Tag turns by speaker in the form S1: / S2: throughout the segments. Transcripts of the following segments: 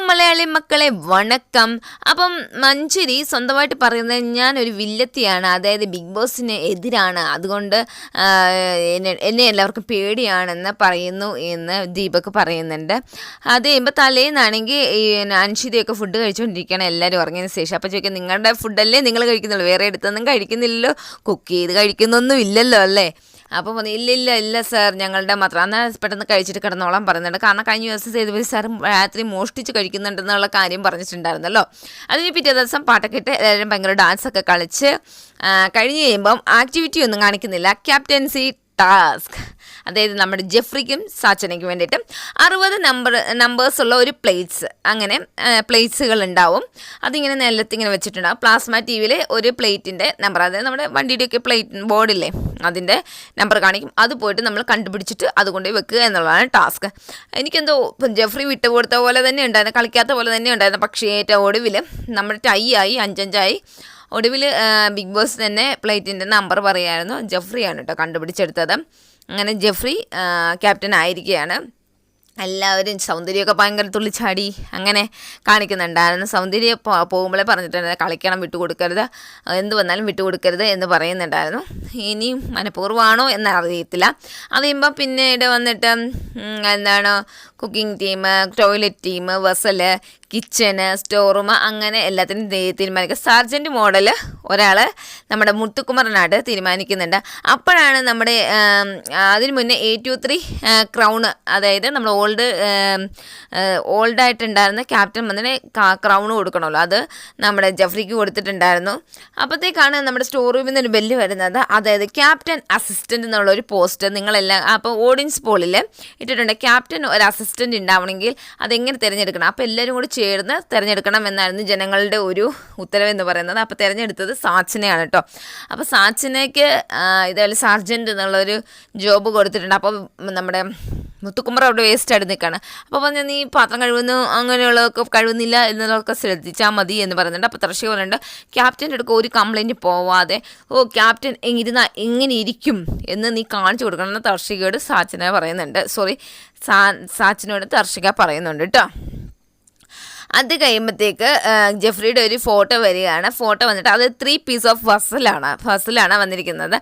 S1: മലയാളി മക്കളെ വണക്കം. അപ്പം മഞ്ചരി സ്വന്തമായിട്ട് പറയുന്നത് ഞാനൊരു വില്ലത്തിയാണ്, അതായത് ബിഗ് ബോസിന് എതിരാണ്, അതുകൊണ്ട് എന്നെ എല്ലാവർക്കും പേടിയാണെന്ന് പറയുന്നു എന്ന് ദീപക് പറയുന്നുണ്ട്. അത് കഴിയുമ്പോൾ തലേന്നാണെങ്കിൽ ഈ അൻഷിതയൊക്കെ ഫുഡ് കഴിച്ചുകൊണ്ടിരിക്കുകയാണ് എല്ലാവരും ഉറങ്ങിയതിന് ശേഷം. അപ്പോൾ ചോദിക്കാം, നിങ്ങളുടെ ഫുഡല്ലേ നിങ്ങൾ കഴിക്കുന്നുള്ളൂ, വേറെ അടുത്തൊന്നും കഴിക്കുന്നില്ലല്ലോ, കുക്ക് ചെയ്ത് കഴിക്കുന്നൊന്നും ഇല്ലല്ലോ അല്ലേ? അപ്പോൾ പറഞ്ഞു ഇല്ല സാർ ഞങ്ങളുടെ മാത്രം. എന്നാൽ പെട്ടെന്ന് കഴിച്ചിട്ട് കിടന്നോളാൻ പറയുന്നുണ്ട്. കാരണം കഴിഞ്ഞ ദിവസം സേതുപതി സാർ രാത്രി മോഷ്ടിച്ച് കഴിക്കുന്നുണ്ടെന്നുള്ള കാര്യം പറഞ്ഞിട്ടുണ്ടായിരുന്നല്ലോ. അതിന് പിറ്റേ ദിവസം പാട്ടൊക്കെ ഇട്ട് എല്ലാവരും ഭയങ്കര ഡാൻസൊക്കെ കളിച്ച് കഴിഞ്ഞ് കഴിയുമ്പം ആക്ടിവിറ്റി ഒന്നും കാണിക്കുന്നില്ല, ക്യാപ്റ്റൻസി ടാസ്ക്. അതായത് നമ്മുടെ ജെഫ്രിക്കും സാച്ചനയ്ക്കും വേണ്ടിയിട്ട് 60 നമ്പേഴ്സുള്ള ഒരു പ്ലേറ്റ്സ്, അങ്ങനെ പ്ലേറ്റ്സുകൾ ഉണ്ടാവും. അതിങ്ങനെ നിലത്തിങ്ങനെ വെച്ചിട്ടുണ്ടാവും. പ്ലാസ്മ ടി വിയിൽ ഒരു പ്ലേറ്റിൻ്റെ നമ്പർ, അതായത് നമ്മുടെ വണ്ടിയുടെയൊക്കെ പ്ലേറ്റ് ബോർഡില്ലേ അതിൻ്റെ നമ്പർ കാണിക്കും. അത് പോയിട്ട് നമ്മൾ കണ്ടുപിടിച്ചിട്ട് അതുകൊണ്ട് വെക്കുക എന്നുള്ളതാണ് ടാസ്ക്. എനിക്കെന്തോ ജെഫ്രി വിട്ടുകൊടുത്ത പോലെ തന്നെ ഉണ്ടായിരുന്നു, കളിക്കാത്ത പോലെ തന്നെ ഉണ്ടായിരുന്നു. പക്ഷേ ഏറ്റവും ഒടുവിൽ നമ്മുടെ ടൈ ആയി 5-5 ഒടുവിൽ ബിഗ് ബോസ് തന്നെ പ്ലേറ്റിൻ്റെ നമ്പർ പറയുമായിരുന്നു. ജെഫ്രിയാണ് കേട്ടോ കണ്ടുപിടിച്ചെടുത്തത്. അങ്ങനെ ജെഫ്രി ക്യാപ്റ്റൻ ആയിരിക്കുകയാണ്. എല്ലാവരും സൗന്ദര്യമൊക്കെ ഭയങ്കര തുള്ളിച്ചാടി അങ്ങനെ കാണിക്കുന്നുണ്ടായിരുന്നു. സൗന്ദര്യം പോകുമ്പോഴേ പറഞ്ഞിട്ടുണ്ടായിരുന്നു കളിക്കണം, വിട്ടുകൊടുക്കരുത്, എന്ത് വന്നാലും വിട്ടുകൊടുക്കരുത് എന്ന് പറയുന്നുണ്ടായിരുന്നു. ഇനിയും മനഃപൂർവ്വമാണോ എന്നറിയത്തില്ല. അത് കഴിയുമ്പോൾ പിന്നീട് വന്നിട്ട് എന്താണ് cooking team, toilet team, vessel, kitchen, store room, അങ്ങനെ എല്ലാത്തിനും തീരുമാനിക്കുക. സാർജൻറ്റ് മോഡൽ ഒരാൾ നമ്മുടെ മുത്തുക്കുമരനായിട്ട് തീരുമാനിക്കുന്നുണ്ട്. അപ്പോഴാണ് നമ്മുടെ അതിന് മുന്നേ 823 ക്രൗണ്, അതായത് നമ്മൾ ഓൾഡായിട്ടുണ്ടായിരുന്ന ക്യാപ്റ്റൻ വന്നിട്ട് ക്രൗണ് കൊടുക്കണമല്ലോ, അത് നമ്മുടെ ജെഫ്രിക്ക് കൊടുത്തിട്ടുണ്ടായിരുന്നു. അപ്പോഴത്തേക്കാണ് നമ്മുടെ സ്റ്റോർ റൂമിൽ നിന്ന് ഒരു ബെല്ല് വരുന്നത്. അതായത് ക്യാപ്റ്റൻ അസിസ്റ്റൻ്റ് എന്നുള്ളൊരു പോസ്റ്റ് നിങ്ങളെല്ലാം അപ്പോൾ ഓഡിയൻസ് പോളിൽ ഇട്ടിട്ടുണ്ട്. ക്യാപ്റ്റൻ ഒരു അസിസ്റ്റൻ്റ് ഉണ്ടാവണമെങ്കിൽ അതെങ്ങനെ തിരഞ്ഞെടുക്കണം, അപ്പോൾ എല്ലാവരും കൂടി ചേർന്ന് തിരഞ്ഞെടുക്കണം എന്നായിരുന്നു ജനങ്ങളുടെ ഒരു ഉത്തരവെന്ന് പറയുന്നത്. അപ്പോൾ തിരഞ്ഞെടുത്തത് സാച്ചനയാണ് കേട്ടോ. അപ്പോൾ സാച്ചനയ്ക്ക് ഇതേപോലെ സാർജൻറ്റ് എന്നുള്ളൊരു ജോബ് കൊടുത്തിട്ടുണ്ട്. അപ്പോൾ നമ്മുടെ മുത്തുക്കുമർ അവിടെ വേസ്റ്റായിട്ട് നിൽക്കുകയാണ്. അപ്പോൾ പറഞ്ഞാൽ നീ പാത്രം കഴിവുന്നു അങ്ങനെയുള്ളതൊക്കെ കഴിവുന്നില്ല എന്നുള്ളതൊക്കെ ശ്രദ്ധിച്ചാൽ മതി എന്ന് പറയുന്നുണ്ട്. അപ്പോൾ തർശിക പറയുന്നുണ്ട് ക്യാപ്റ്റൻ്റെ അടുക്ക ഒരു കംപ്ലയിൻറ്റ് പോവാതെ ക്യാപ്റ്റൻ ഇരുന്നാൽ എങ്ങനെ ഇരിക്കും എന്ന് നീ കാണിച്ചു കൊടുക്കണം എന്ന് തർശികയോട് സാച്ചന പറയുന്നുണ്ട്. സാച്ചനോട് തർശിക പറയുന്നുണ്ട് കേട്ടോ. അത് കഴിയുമ്പോഴത്തേക്ക് ജെഫ്രിയുടെ ഒരു ഫോട്ടോ വരികയാണ്. ഫോട്ടോ വന്നിട്ട് അത് 3 പീസ് ഓഫ് ഫസലാണ് വന്നിരിക്കുന്നത്.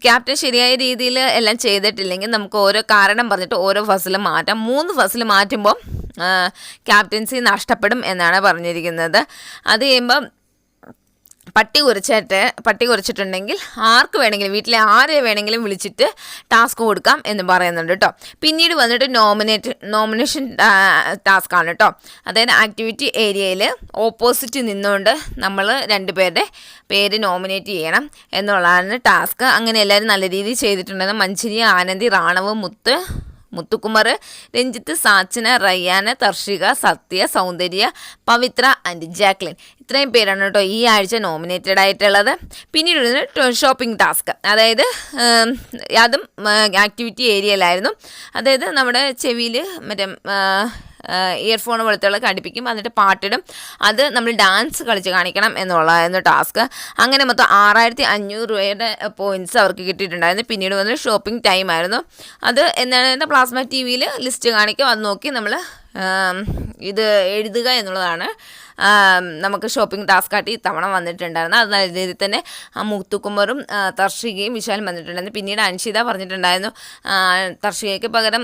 S1: ക്യാപ്റ്റൻ ശരിയായ രീതിയിൽ എല്ലാം ചെയ്തിട്ടില്ലെങ്കിൽ നമുക്ക് ഓരോ കാരണം പറഞ്ഞിട്ട് ഓരോ ഫസൽ മാറ്റാം. 3 ഫസൽ മാറ്റുമ്പോൾ ക്യാപ്റ്റൻസി നഷ്ടപ്പെടും എന്നാണ് പറഞ്ഞിരിക്കുന്നത്. അത് കഴിയുമ്പം പട്ടി കുറിച്ചിട്ടുണ്ടെങ്കിൽ ആർക്ക് വേണമെങ്കിലും വീട്ടിലെ ആരെ വേണമെങ്കിലും വിളിച്ചിട്ട് ടാസ്ക് കൊടുക്കാം എന്ന് പറയുന്നുണ്ട് കേട്ടോ. പിന്നീട് വന്നിട്ട് നോമിനേഷൻ ടാസ്ക് ആണ് കേട്ടോ. അതായത് ആക്ടിവിറ്റി ഏരിയയിൽ ഓപ്പോസിറ്റ് നിന്നുകൊണ്ട് നമ്മൾ 2 പേരുടെ പേര് നോമിനേറ്റ് ചെയ്യണം എന്നുള്ളതാണ് ടാസ്ക്. അങ്ങനെ എല്ലാവരും നല്ല രീതിയിൽ ചെയ്തിട്ടുണ്ടെന്ന് മഞ്ചരി, ആനന്ദി, റാണവ്, മുത്തുക്കുമർ, രഞ്ജിത്ത്, സാച്ചന, റയ്യാന, തർഷിക, സത്യ, സൗന്ദര്യ, പവിത്ര ആൻഡ് ജാക്ലിൻ, ഇത്രയും പേരാണ് കേട്ടോ ഈ ആഴ്ച നോമിനേറ്റഡ് ആയിട്ടുള്ളത്. പിന്നീട് ഷോപ്പിംഗ് ടാസ്ക്, അതായത് അതും ആക്ടിവിറ്റി ഏരിയയിലായിരുന്നു. അതായത് നമ്മുടെ ചെവിയിൽ മറ്റേ ഇയർഫോൺ പോലത്തുള്ള ഘടിപ്പിക്കും, എന്നിട്ട് പാട്ടിടും, അത് നമ്മൾ ഡാൻസ് കളിച്ച് കാണിക്കണം എന്നുള്ളതായിരുന്നു ടാസ്ക്. അങ്ങനെ മൊത്തം 6500 രൂപയുടെ പോയിൻറ്റ്സ് അവർക്ക് കിട്ടിയിട്ടുണ്ടായിരുന്നു. പിന്നീട് വന്ന് ഷോപ്പിംഗ് ടൈം ആയിരുന്നു. അത് എന്താണ് പ്ലാസ്മ ടി വിയിൽ ലിസ്റ്റ് കാണിക്കും, അത് നോക്കി നമ്മൾ ഇത് എഴുതുക എന്നുള്ളതാണ് നമുക്ക് ഷോപ്പിംഗ് ടാസ്ക് ആയിട്ട് ഇത്തവണ വന്നിട്ടുണ്ടായിരുന്നു. അത് നല്ല രീതിയിൽ തന്നെ മുത്തുക്കുമറും തർഷികയും വിശാലും വന്നിട്ടുണ്ടായിരുന്നു. പിന്നീട് അൻഷിത പറഞ്ഞിട്ടുണ്ടായിരുന്നു തർഷികയ്ക്ക് പകരം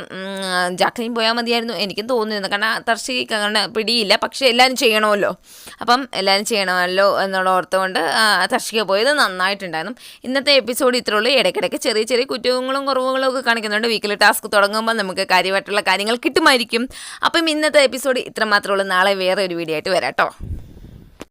S1: ജാക്ലിൻ പോയാൽ മതിയായിരുന്നു, എനിക്കും തോന്നിയിരുന്നു. കാരണം തർഷികയ്ക്ക് അങ്ങനെ പിടിയില്ല, പക്ഷേ എല്ലാവരും ചെയ്യണമല്ലോ, അപ്പം എല്ലാവരും ചെയ്യണമല്ലോ എന്നുള്ള ഓർത്തുകൊണ്ട് തർഷിക പോയത് നന്നായിട്ടുണ്ടായിരുന്നു. ഇന്നത്തെ എപ്പിസോഡ് ഇത്രേ ഉള്ളൂ. ഇടയ്ക്കിടയ്ക്ക് ചെറിയ ചെറിയ കുറ്റങ്ങളും കുറവുകളും ഒക്കെ കാണിക്കുന്നുണ്ട്. വീക്കിലി ടാസ്ക് തുടങ്ങുമ്പോൾ നമുക്ക് കാര്യമായിട്ടുള്ള കാര്യങ്ങൾ കിട്ടുമായിരിക്കും. അപ്പം ഇന്നത്തെ എപ്പിസോഡ് ഇത്ര മാത്രമേ ഉള്ളൂ. നാളെ വേറെ ഒരു വീഡിയോ ആയിട്ട് വരാം കേട്ടോ.